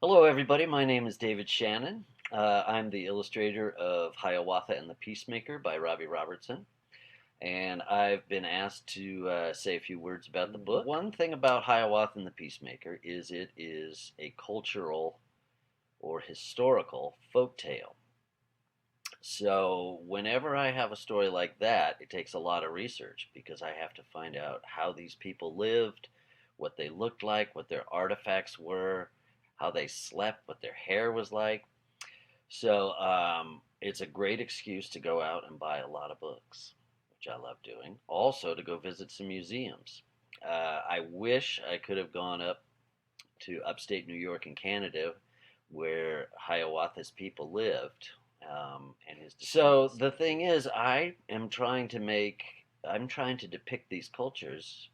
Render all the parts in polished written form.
Hello, everybody. My name is David Shannon. I'm the illustrator of Hiawatha and the Peacemaker by Robbie Robertson, and I've been asked to say a few words about the book. One thing about Hiawatha and the Peacemaker is it is a cultural or historical folk tale. So, whenever I have a story like that, it takes a lot of research because I have to find out how these people lived, what they looked like, what their artifacts were, how they slept, what their hair was like. So it's a great excuse to go out and buy a lot of books, which I love doing. Also, to go visit some museums. I wish I could have gone up to upstate New York in Canada, where Hiawatha's people lived, and his. So the thing is, I'm trying to depict these cultures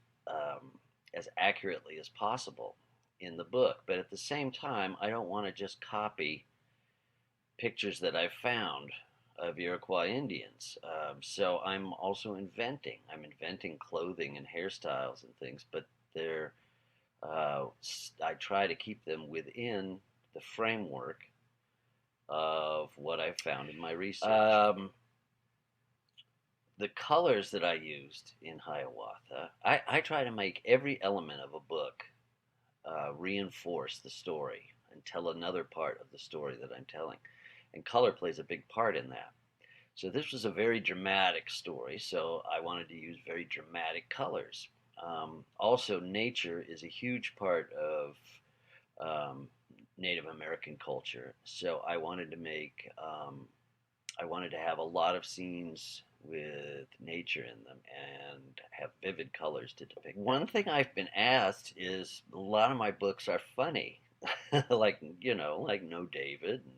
as accurately as possible in the book, but at the same time, I don't want to just copy pictures that I've found of Iroquois Indians. So I'm also inventing. I'm inventing clothing and hairstyles and things, but they're I try to keep them within the framework of what I've found in my research. The colors that I used in Hiawatha, I try to make every element of a book reinforce the story and tell another part of the story that I'm telling. And color plays a big part in that. So this was a very dramatic story, so I wanted to use very dramatic colors. Also, nature is a huge part of um, Native American culture, so I wanted to have a lot of scenes with nature in them and have vivid colors to depict. One thing I've been asked is a lot of my books are funny, like No David and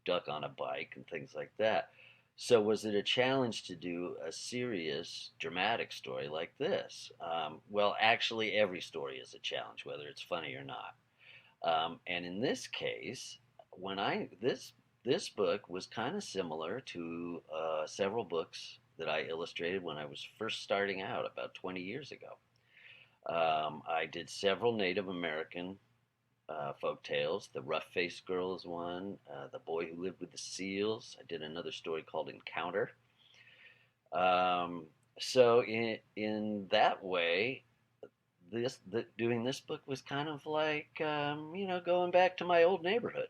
Duck on a Bike and things like that. So was it a challenge to do a serious, dramatic story like this? Well, actually, every story is a challenge, whether it's funny or not. And in this case, when I this book was kind of similar to several books that I illustrated when I was first starting out about 20 years ago. I did several Native American folk tales. The Rough Faced Girl is one. The Boy Who Lived with the Seals. I did another story called Encounter. Um, so in that way, doing this book was kind of like going back to my old neighborhood.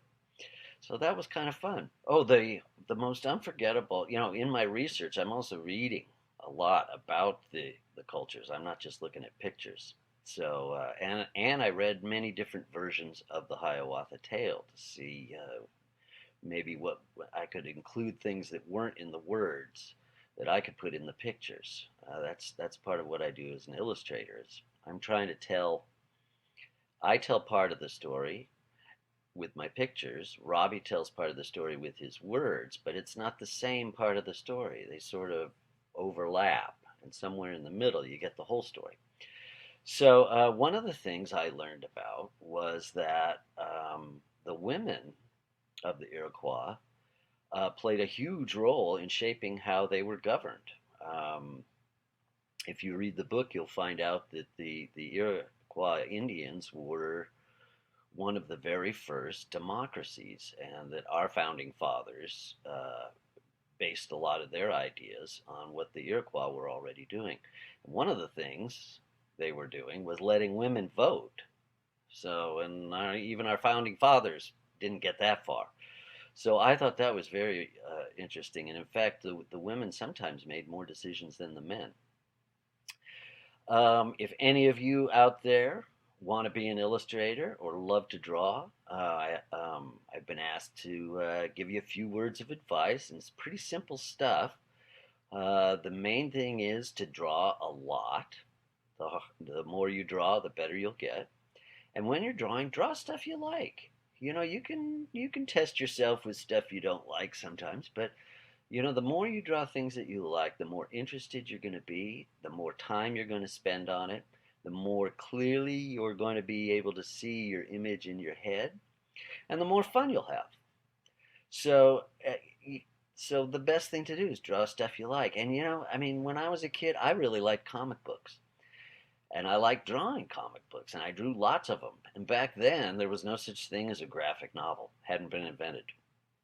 So that was kind of fun. Oh, the most unforgettable. In my research, I'm also reading a lot about the cultures. I'm not just looking at pictures. So I read many different versions of the Hiawatha tale to see maybe what I could include things that weren't in the words that I could put in the pictures. That's part of what I do as an illustrator. Is I'm trying to tell. I tell part of the story with my pictures. Robbie tells part of the story with his words, but it's not the same part of the story. They sort of overlap, and somewhere in the middle, you get the whole story. So one of the things I learned about was that the women of the Iroquois played a huge role in shaping how they were governed. Um, if you read the book, you'll find out that the Iroquois Indians were one of the very first democracies, and that our founding fathers based a lot of their ideas on what the Iroquois were already doing. And one of the things they were doing was letting women vote. So, and even our founding fathers didn't get that far. So I thought that was very interesting. And in fact, the women sometimes made more decisions than the men. If any of you out there want to be an illustrator or love to draw, I've been asked to give you a few words of advice, and it's pretty simple stuff. The main thing is to draw a lot. The more you draw, the better you'll get. And when you're drawing, draw stuff you like. You can test yourself with stuff you don't like sometimes, but the more you draw things that you like, the more interested you're going to be, the more time you're going to spend on it, the more clearly you're going to be able to see your image in your head, and the more fun you'll have. So, so the best thing to do is draw stuff you like. And I mean, when I was a kid, I really liked comic books. And I like drawing comic books, and I drew lots of them. And back then, there was no such thing as a graphic novel, hadn't been invented.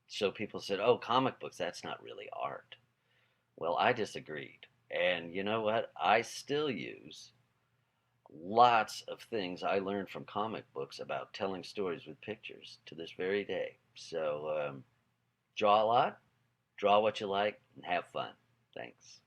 So people said, oh, comic books, that's not really art. Well, I disagreed. And you know what? I still use lots of things I learned from comic books about telling stories with pictures to this very day. So draw a lot, draw what you like, and have fun. Thanks.